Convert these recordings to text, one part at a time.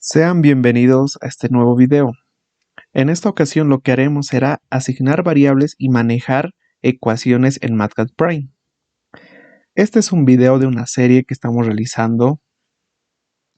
Sean bienvenidos a este nuevo video. En esta ocasión lo que haremos será asignar variables y manejar ecuaciones en Matplotlib. Este es un video de una serie que estamos realizando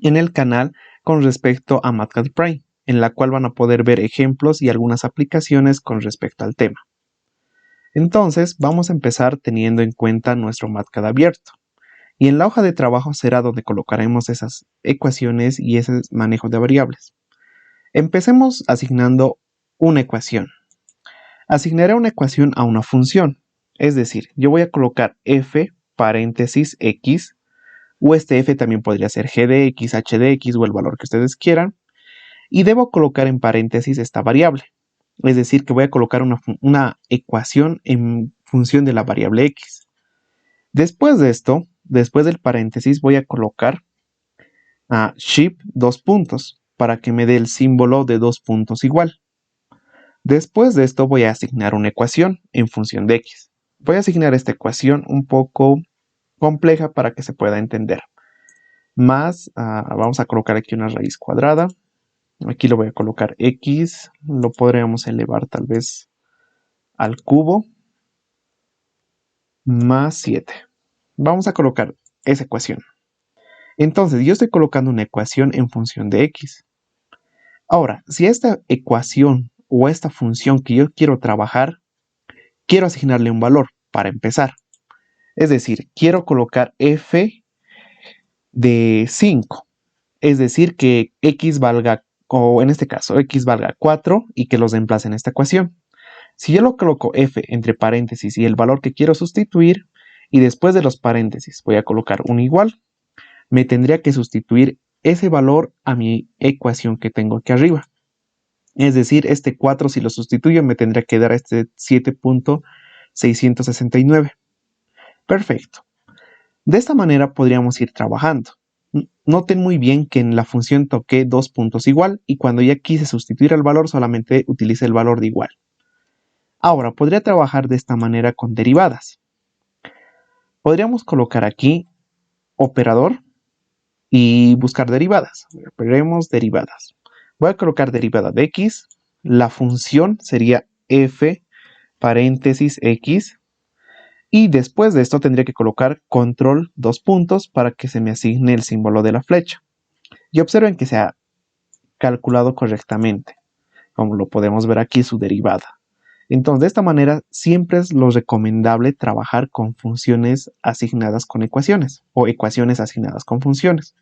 en el canal con respecto a Matplotlib, en la cual van a poder ver ejemplos y algunas aplicaciones con respecto al tema. Entonces vamos a empezar teniendo en cuenta nuestro Matplotlib abierto. Y en la hoja de trabajo será donde colocaremos esas ecuaciones y ese manejo de variables. Empecemos asignando una ecuación. Asignaré una ecuación a una función. Es decir, yo voy a colocar f paréntesis x, o este f también podría ser g de x, h de x o el valor que ustedes quieran. Y debo colocar en paréntesis esta variable. Es decir, que voy a colocar una ecuación en función de la variable x. Después de esto, después del paréntesis, voy a colocar shift dos puntos para que me dé el símbolo de dos puntos igual. Después de esto voy a asignar una ecuación en función de x. Voy a asignar esta ecuación un poco compleja para que se pueda entender. Vamos a colocar aquí una raíz cuadrada. Aquí lo voy a colocar x, lo podríamos elevar tal vez al cubo, más 7. Vamos a colocar esa ecuación. Entonces yo estoy colocando una ecuación en función de x. Ahora, si esta ecuación o esta función que yo quiero trabajar, quiero asignarle un valor para empezar. Es decir, quiero colocar f de 5. Es decir, que x valga, o en este caso, x valga 4 y que los reemplace en esta ecuación. Si yo lo coloco f entre paréntesis y el valor que quiero sustituir, y después de los paréntesis voy a colocar un igual, me tendría que sustituir ese valor a mi ecuación que tengo aquí arriba. Es decir, este 4 si lo sustituyo me tendría que dar este 7.669. Perfecto. De esta manera podríamos ir trabajando. Noten muy bien que en la función toqué dos puntos igual y cuando ya quise sustituir el valor solamente utilicé el valor de igual. Ahora, podría trabajar de esta manera con derivadas. Podríamos colocar aquí operador y buscar derivadas. Veremos derivadas. Voy a colocar derivada de x. La función sería f paréntesis x. Y después de esto tendría que colocar control dos puntos para que se me asigne el símbolo de la flecha. Y observen que se ha calculado correctamente. Como lo podemos ver aquí, su derivada. Entonces, de esta manera, siempre es lo recomendable trabajar con funciones asignadas con ecuaciones o ecuaciones asignadas con funciones.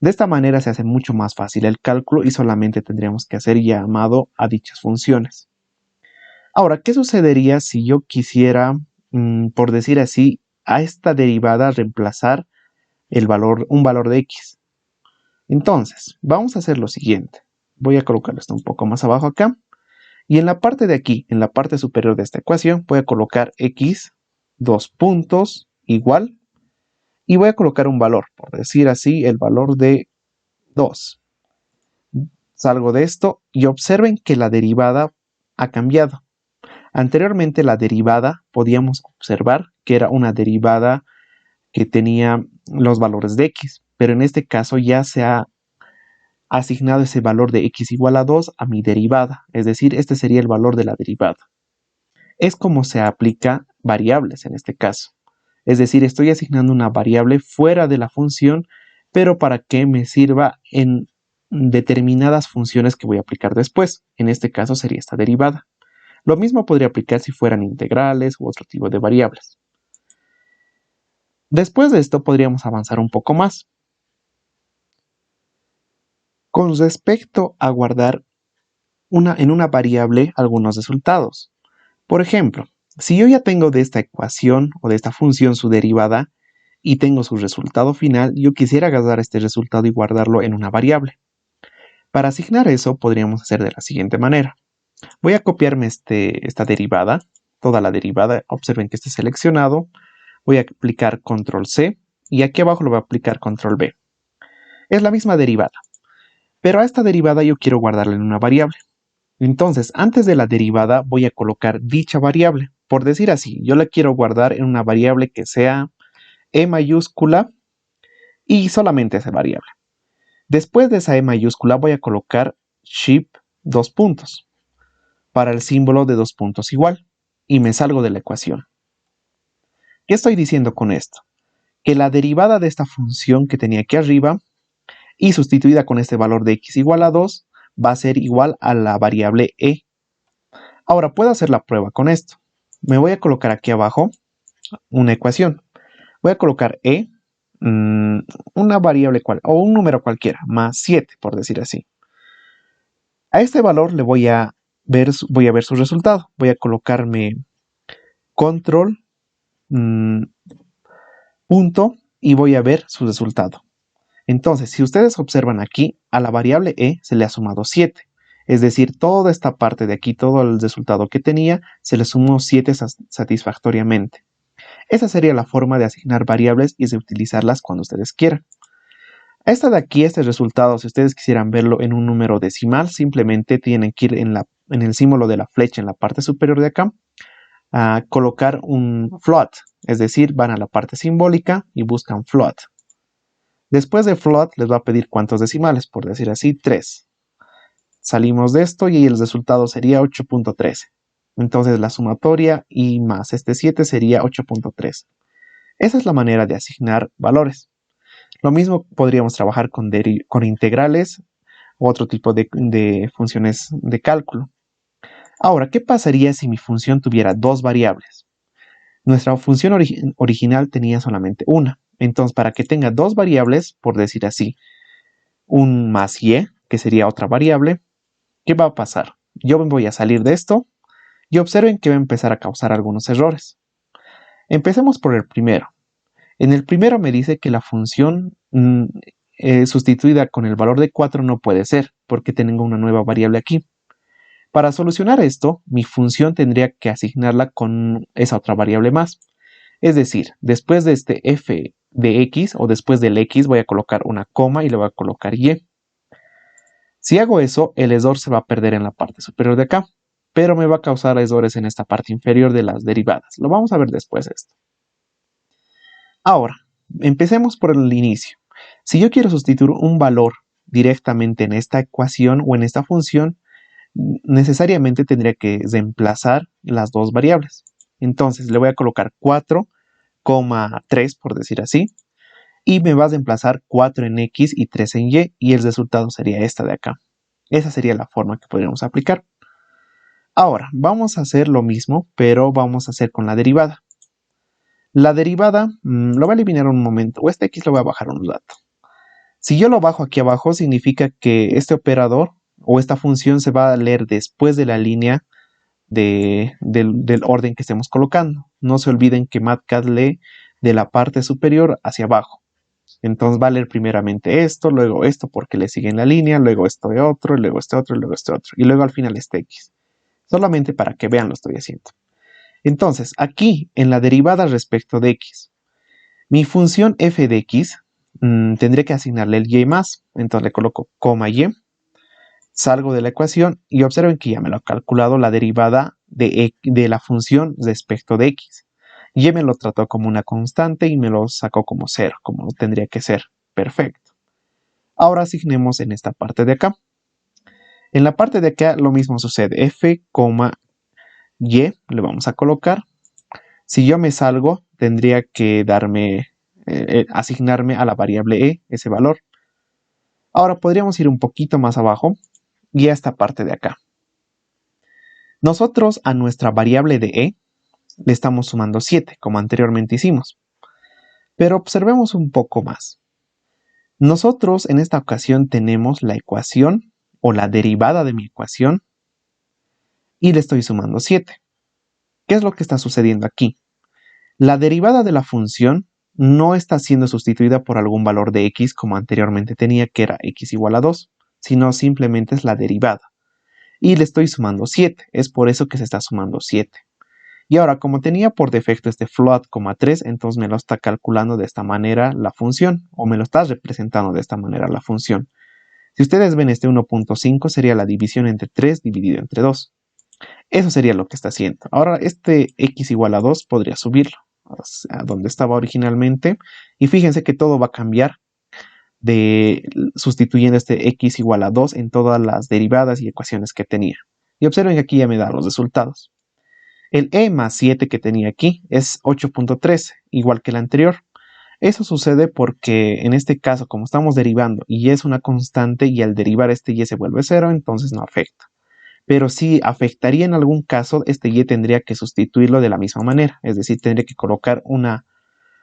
De esta manera se hace mucho más fácil el cálculo y solamente tendríamos que hacer llamado a dichas funciones. Ahora, ¿qué sucedería si yo quisiera, por decir así, a esta derivada reemplazar un valor de x? Entonces, vamos a hacer lo siguiente. Voy a colocarlo esto un poco más abajo acá. Y en la parte de aquí, en la parte superior de esta ecuación, voy a colocar x, dos puntos, igual. Y voy a colocar un valor, por decir así, el valor de 2. Salgo de esto y observen que la derivada ha cambiado. Anteriormente la derivada podíamos observar que era una derivada que tenía los valores de x, pero en este caso ya se ha asignado ese valor de x igual a 2 a mi derivada, es decir, este sería el valor de la derivada. Es como se aplica variables en este caso, es decir, estoy asignando una variable fuera de la función, pero para que me sirva en determinadas funciones que voy a aplicar después, en este caso sería esta derivada. Lo mismo podría aplicar si fueran integrales u otro tipo de variables. Después de esto podríamos avanzar un poco más. Con respecto a guardar en una variable algunos resultados. Por ejemplo, si yo ya tengo de esta ecuación o de esta función su derivada y tengo su resultado final, yo quisiera agarrar este resultado y guardarlo en una variable. Para asignar eso podríamos hacer de la siguiente manera. Voy a copiarme esta derivada, toda la derivada, observen que esté seleccionado. Voy a aplicar control C y aquí abajo lo voy a aplicar control V. Es la misma derivada. Pero a esta derivada yo quiero guardarla en una variable. Entonces, antes de la derivada voy a colocar dicha variable. Por decir así, yo la quiero guardar en una variable que sea E mayúscula y solamente esa variable. Después de esa E mayúscula voy a colocar Shift 2 puntos para el símbolo de 2 puntos igual y me salgo de la ecuación. ¿Qué estoy diciendo con esto? Que la derivada de esta función que tenía aquí arriba y sustituida con este valor de x igual a 2 va a ser igual a la variable e. Ahora puedo hacer la prueba con esto. Me voy a colocar aquí abajo una ecuación. Voy a colocar e, una variable o un número cualquiera, más 7 por decir así. A este valor le voy a ver su resultado. Voy a colocarme control punto y voy a ver su resultado. Entonces, si ustedes observan aquí, a la variable e se le ha sumado 7. Es decir, toda esta parte de aquí, todo el resultado que tenía, se le sumó 7 satisfactoriamente. Esa sería la forma de asignar variables y de utilizarlas cuando ustedes quieran. Esta de aquí, este resultado, si ustedes quisieran verlo en un número decimal, simplemente tienen que ir en el símbolo de la flecha en la parte superior de acá, a colocar un float, es decir, van a la parte simbólica y buscan float. Después de float les va a pedir cuántos decimales, por decir así, 3. Salimos de esto y el resultado sería 8.13. Entonces la sumatoria y más este 7 sería 8.13. Esa es la manera de asignar valores. Lo mismo podríamos trabajar con integrales u otro tipo de funciones de cálculo. Ahora, ¿qué pasaría si mi función tuviera dos variables? Nuestra función original tenía solamente una. Entonces, para que tenga dos variables, por decir así, un más y, que sería otra variable, ¿qué va a pasar? Yo me voy a salir de esto y observen que va a empezar a causar algunos errores. Empecemos por el primero. En el primero me dice que la función sustituida con el valor de 4 no puede ser, porque tengo una nueva variable aquí. Para solucionar esto, mi función tendría que asignarla con esa otra variable más. Es decir, después de este f de x o después del x voy a colocar una coma y le voy a colocar y. Si hago eso, el error se va a perder en la parte superior de acá, pero me va a causar errores en esta parte inferior de las derivadas. Lo vamos a ver después esto. Ahora, empecemos por el inicio. Si yo quiero sustituir un valor directamente en esta ecuación o en esta función, necesariamente tendría que reemplazar las dos variables. Entonces le voy a colocar 4,3 por decir así, y me va a reemplazar 4 en x y 3 en y el resultado sería esta de acá. Esa sería la forma que podríamos aplicar. Ahora, vamos a hacer lo mismo, pero vamos a hacer con la derivada. La derivada lo voy a eliminar un momento, o este x lo voy a bajar un rato. Si yo lo bajo aquí abajo, significa que este operador o esta función se va a leer después de la línea del orden que estemos colocando. No se olviden que MATCAD lee de la parte superior hacia abajo. Entonces va a leer primeramente esto, luego esto porque le sigue en la línea, luego esto de otro, luego este otro, luego este otro. Y luego al final este x. Solamente para que vean lo estoy haciendo. Entonces, aquí en la derivada respecto de x, mi función f de x tendré que asignarle el y más. Entonces le coloco coma y, salgo de la ecuación y observen que ya me lo ha calculado la derivada de la función respecto de x. Y me lo trató como una constante y me lo sacó como 0, como tendría que ser. Perfecto. Ahora asignemos en esta parte de acá. En la parte de acá lo mismo sucede. F, y le vamos a colocar. Si yo me salgo, tendría que asignarme a la variable e ese valor. Ahora podríamos ir un poquito más abajo y a esta parte de acá. Nosotros a nuestra variable de e le estamos sumando 7, como anteriormente hicimos. Pero observemos un poco más. Nosotros en esta ocasión tenemos la ecuación o la derivada de mi ecuación y le estoy sumando 7. ¿Qué es lo que está sucediendo aquí? La derivada de la función no está siendo sustituida por algún valor de x como anteriormente tenía, que era x igual a 2, sino simplemente es la derivada. Y le estoy sumando 7, es por eso que se está sumando 7. Y ahora, como tenía por defecto este float, 3, entonces me lo está calculando de esta manera la función, o me lo está representando de esta manera la función. Si ustedes ven este 1.5 sería la división entre 3 dividido entre 2. Eso sería lo que está haciendo. Ahora este x igual a 2 podría subirlo a donde estaba originalmente. Y fíjense que todo va a cambiar sustituyendo este x igual a 2 en todas las derivadas y ecuaciones que tenía. Y observen que aquí ya me da los resultados. El e más 7 que tenía aquí es 8.13, igual que el anterior. Eso sucede porque en este caso, como estamos derivando y es una constante y al derivar este y se vuelve 0, entonces no afecta. Pero si afectaría en algún caso, este y tendría que sustituirlo de la misma manera, es decir, tendría que colocar una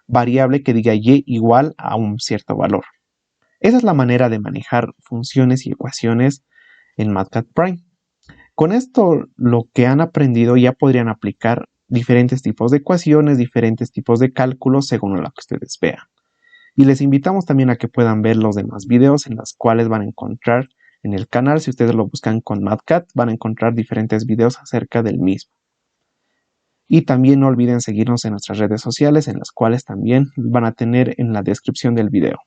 variable que diga y igual a un cierto valor. Esa es la manera de manejar funciones y ecuaciones en MATLAB+. Con esto, lo que han aprendido ya podrían aplicar diferentes tipos de ecuaciones, diferentes tipos de cálculos según lo que ustedes vean. Y les invitamos también a que puedan ver los demás videos en los cuales van a encontrar en el canal. Si ustedes lo buscan con MATLAB, van a encontrar diferentes videos acerca del mismo. Y también no olviden seguirnos en nuestras redes sociales, en las cuales también van a tener en la descripción del video.